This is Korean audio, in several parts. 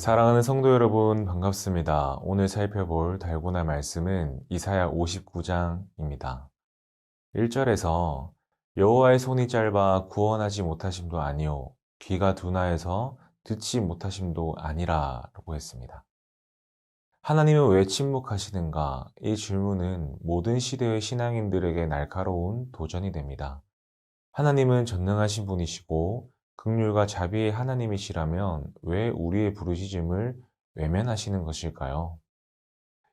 사랑하는 성도 여러분, 반갑습니다. 오늘 살펴볼 달고나 말씀은 이사야 59장입니다. 1절에서 여호와의 손이 짧아 구원하지 못하심도 아니요 귀가 둔하여서 듣지 못하심도 아니라 라고 했습니다. 하나님은 왜 침묵하시는가? 이 질문은 모든 시대의 신앙인들에게 날카로운 도전이 됩니다. 하나님은 전능하신 분이시고 긍휼과 자비의 하나님이시라면 왜 우리의 부르짖음을 외면하시는 것일까요?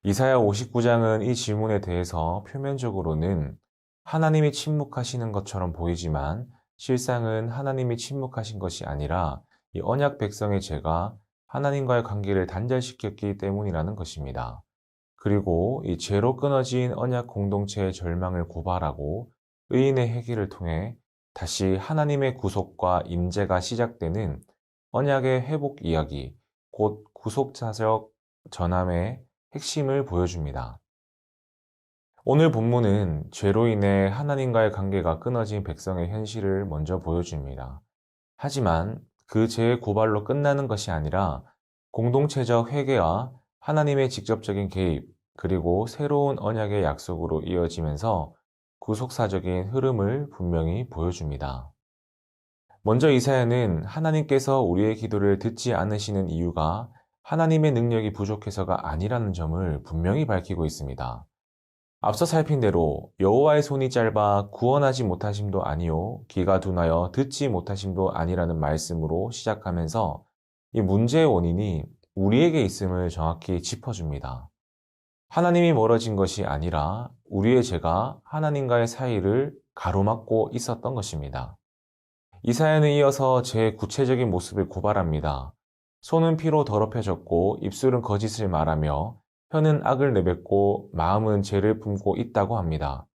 이사야 59장은 이 질문에 대해서 표면적으로는 하나님이 침묵하시는 것처럼 보이지만 실상은 하나님이 침묵하신 것이 아니라 이 언약 백성의 죄가 하나님과의 관계를 단절시켰기 때문이라는 것입니다. 그리고 이 죄로 끊어진 언약 공동체의 절망을 고발하고 의인의 회개를 통해 다시 하나님의 구속과 임재가 시작되는 언약의 회복 이야기, 곧 구속사적 전함의 핵심을 보여줍니다. 오늘 본문은 죄로 인해 하나님과의 관계가 끊어진 백성의 현실을 먼저 보여줍니다. 하지만 그 죄의 고발로 끝나는 것이 아니라 공동체적 회개와 하나님의 직접적인 개입, 그리고 새로운 언약의 약속으로 이어지면서 구속사적인 흐름을 분명히 보여줍니다. 먼저 이사야는 하나님께서 우리의 기도를 듣지 않으시는 이유가 하나님의 능력이 부족해서가 아니라는 점을 분명히 밝히고 있습니다. 앞서 살핀 대로 여호와의 손이 짧아 구원하지 못하심도 아니요 귀가 둔하여 듣지 못하심도 아니라는 말씀으로 시작하면서 이 문제의 원인이 우리에게 있음을 정확히 짚어줍니다. 하나님이 멀어진 것이 아니라 우리의 죄가 하나님과의 사이를 가로막고 있었던 것입니다. 이사야는 이어서 죄의 구체적인 모습을 고발합니다. 손은 피로 더럽혀졌고 입술은 거짓을 말하며 혀는 악을 내뱉고 마음은 죄를 품고 있다고 합니다.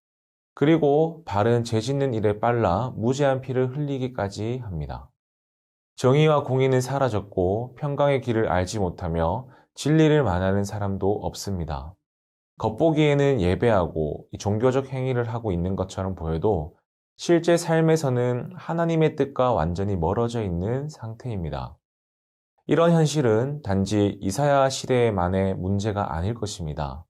그리고 발은 죄 짓는 일에 빨라 무죄한 피를 흘리기까지 합니다. 정의와 공의는 사라졌고 평강의 길을 알지 못하며 진리를 만하는 사람도 없습니다. 겉보기에는 예배하고 종교적 행위를 하고 있는 것처럼 보여도 실제 삶에서는 하나님의 뜻과 완전히 멀어져 있는 상태입니다. 이런 현실은 단지 이사야 시대만의 문제가 아닐 것입니다.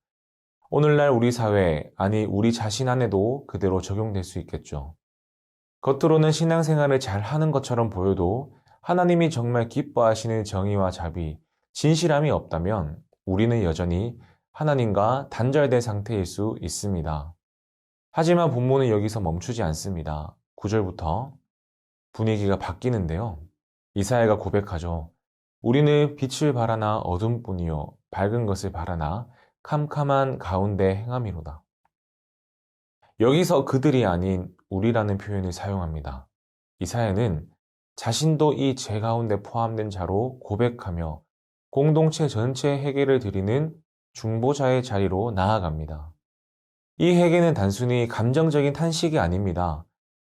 오늘날 우리 사회, 아니 우리 자신 안에도 그대로 적용될 수 있겠죠. 겉으로는 신앙생활을 잘 하는 것처럼 보여도 하나님이 정말 기뻐하시는 정의와 자비, 진실함이 없다면 우리는 여전히 하나님과 단절된 상태일 수 있습니다. 하지만 본문은 여기서 멈추지 않습니다. 9절부터 분위기가 바뀌는데요. 이사야가 고백하죠. 우리는 빛을 바라나 어둠뿐이요 밝은 것을 바라나 캄캄한 가운데 행함이로다. 여기서 그들이 아닌 우리라는 표현을 사용합니다. 이사야는 자신도 이 죄 가운데 포함된 자로 고백하며 공동체 전체 회개를 드리는 중보자의 자리로 나아갑니다. 이 회개는 단순히 감정적인 탄식이 아닙니다.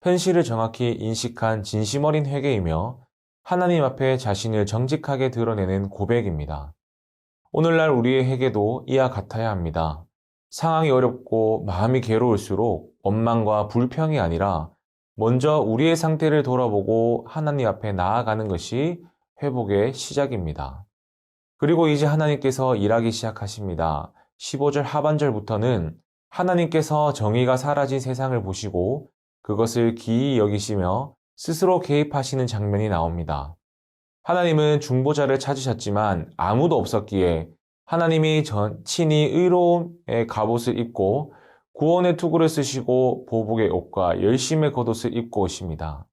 현실을 정확히 인식한 진심 어린 회개이며 하나님 앞에 자신을 정직하게 드러내는 고백입니다. 오늘날 우리의 회개도 이와 같아야 합니다. 상황이 어렵고 마음이 괴로울수록 원망과 불평이 아니라 먼저 우리의 상태를 돌아보고 하나님 앞에 나아가는 것이 회복의 시작입니다. 그리고 이제 하나님께서 일하기 시작하십니다. 15절 하반절부터는 하나님께서 정의가 사라진 세상을 보시고 그것을 기이히 여기시며 스스로 개입하시는 장면이 나옵니다. 하나님은 중보자를 찾으셨지만 아무도 없었기에 하나님이 친히 의로움의 갑옷을 입고 구원의 투구를 쓰시고 보복의 옷과 열심의 겉옷을 입고 오십니다.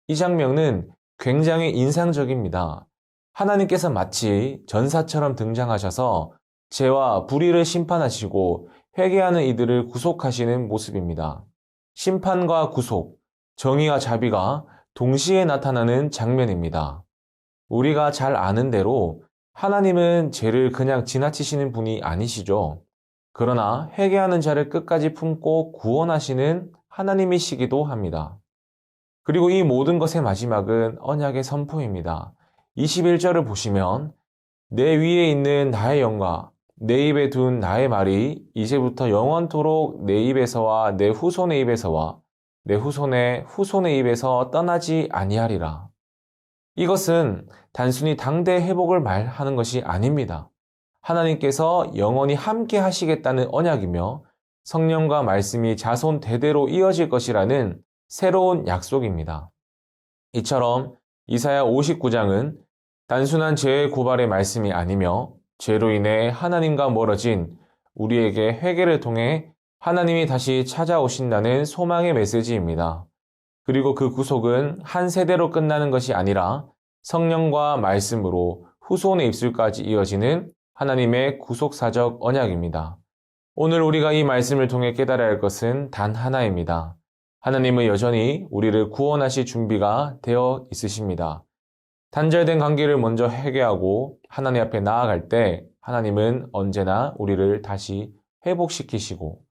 이 장면은 굉장히 인상적입니다. 하나님께서 마치 전사처럼 등장하셔서 죄와 불의를 심판하시고 회개하는 이들을 구속하시는 모습입니다. 심판과 구속, 정의와 자비가 동시에 나타나는 장면입니다. 우리가 잘 아는 대로 하나님은 죄를 그냥 지나치시는 분이 아니시죠. 그러나 회개하는 자를 끝까지 품고 구원하시는 하나님이시기도 합니다. 그리고 이 모든 것의 마지막은 언약의 선포입니다. 21절을 보시면 내 위에 있는 나의 영과 내 입에 둔 나의 말이 이제부터 영원토록 내 입에서와 내 후손의 입에서와 내 후손의 후손의 입에서 떠나지 아니하리라. 이것은 단순히 당대 회복을 말하는 것이 아닙니다. 하나님께서 영원히 함께 하시겠다는 언약이며 성령과 말씀이 자손 대대로 이어질 것이라는 새로운 약속입니다. 이처럼 이사야 59장은 단순한 죄의 고발의 말씀이 아니며 죄로 인해 하나님과 멀어진 우리에게 회개를 통해 하나님이 다시 찾아오신다는 소망의 메시지입니다. 그리고 그 구속은 한 세대로 끝나는 것이 아니라 성령과 말씀으로 후손의 입술까지 이어지는 하나님의 구속사적 언약입니다. 오늘 우리가 이 말씀을 통해 깨달아야 할 것은 단 하나입니다. 하나님은 여전히 우리를 구원하실 준비가 되어 있으십니다. 단절된 관계를 먼저 회개하고 하나님 앞에 나아갈 때 하나님은 언제나 우리를 다시 회복시키시고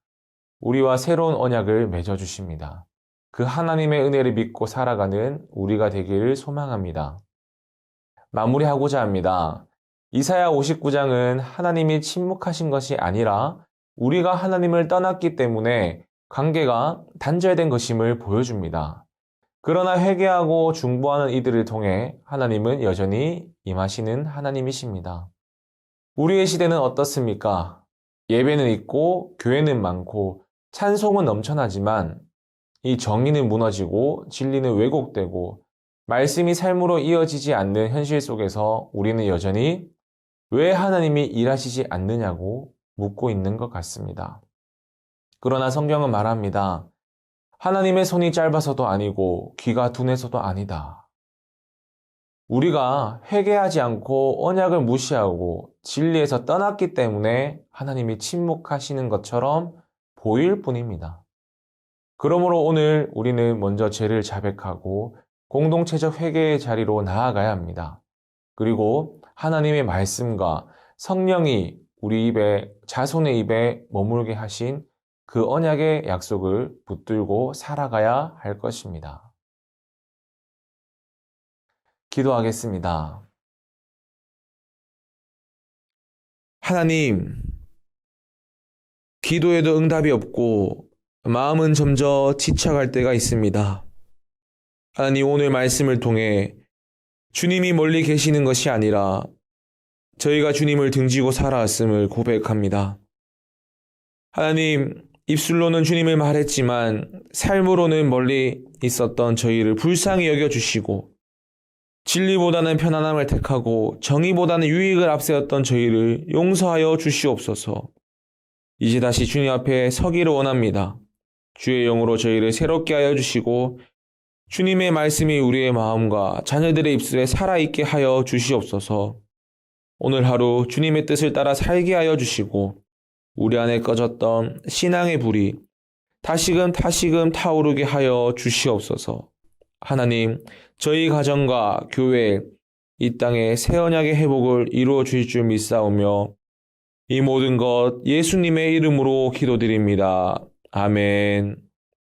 우리와 새로운 언약을 맺어주십니다. 그 하나님의 은혜를 믿고 살아가는 우리가 되기를 소망합니다. 마무리하고자 합니다. 이사야 59장은 하나님이 침묵하신 것이 아니라 우리가 하나님을 떠났기 때문에 관계가 단절된 것임을 보여줍니다. 그러나 회개하고 중보하는 이들을 통해 하나님은 여전히 임하시는 하나님이십니다. 우리의 시대는 어떻습니까? 예배는 있고 교회는 많고 찬송은 넘쳐나지만 이 정의는 무너지고 진리는 왜곡되고 말씀이 삶으로 이어지지 않는 현실 속에서 우리는 여전히 왜 하나님이 일하시지 않느냐고 묻고 있는 것 같습니다. 그러나 성경은 말합니다. 하나님의 손이 짧아서도 아니고 귀가 둔해서도 아니다. 우리가 회개하지 않고 언약을 무시하고 진리에서 떠났기 때문에 하나님이 침묵하시는 것처럼 보일 뿐입니다. 그러므로 오늘 우리는 먼저 죄를 자백하고 공동체적 회개의 자리로 나아가야 합니다. 그리고 하나님의 말씀과 성령이 우리 입에, 자손의 입에 머물게 하신 그 언약의 약속을 붙들고 살아가야 할 것입니다. 기도하겠습니다. 하나님, 기도에도 응답이 없고 마음은 점점 지쳐갈 때가 있습니다. 하나님, 오늘 말씀을 통해 주님이 멀리 계시는 것이 아니라 저희가 주님을 등지고 살아왔음을 고백합니다. 하나님, 입술로는 주님을 말했지만 삶으로는 멀리 있었던 저희를 불쌍히 여겨주시고 진리보다는 편안함을 택하고 정의보다는 유익을 앞세웠던 저희를 용서하여 주시옵소서. 이제 다시 주님 앞에 서기를 원합니다. 주의 영으로 저희를 새롭게 하여 주시고 주님의 말씀이 우리의 마음과 자녀들의 입술에 살아있게 하여 주시옵소서. 오늘 하루 주님의 뜻을 따라 살게 하여 주시고 우리 안에 꺼졌던 신앙의 불이 다시금 타오르게 하여 주시옵소서. 하나님, 저희 가정과 교회, 이 땅에 새 언약의 회복을 이루어 주실 줄 믿사오며 이 모든 것 예수님의 이름으로 기도드립니다. 아멘.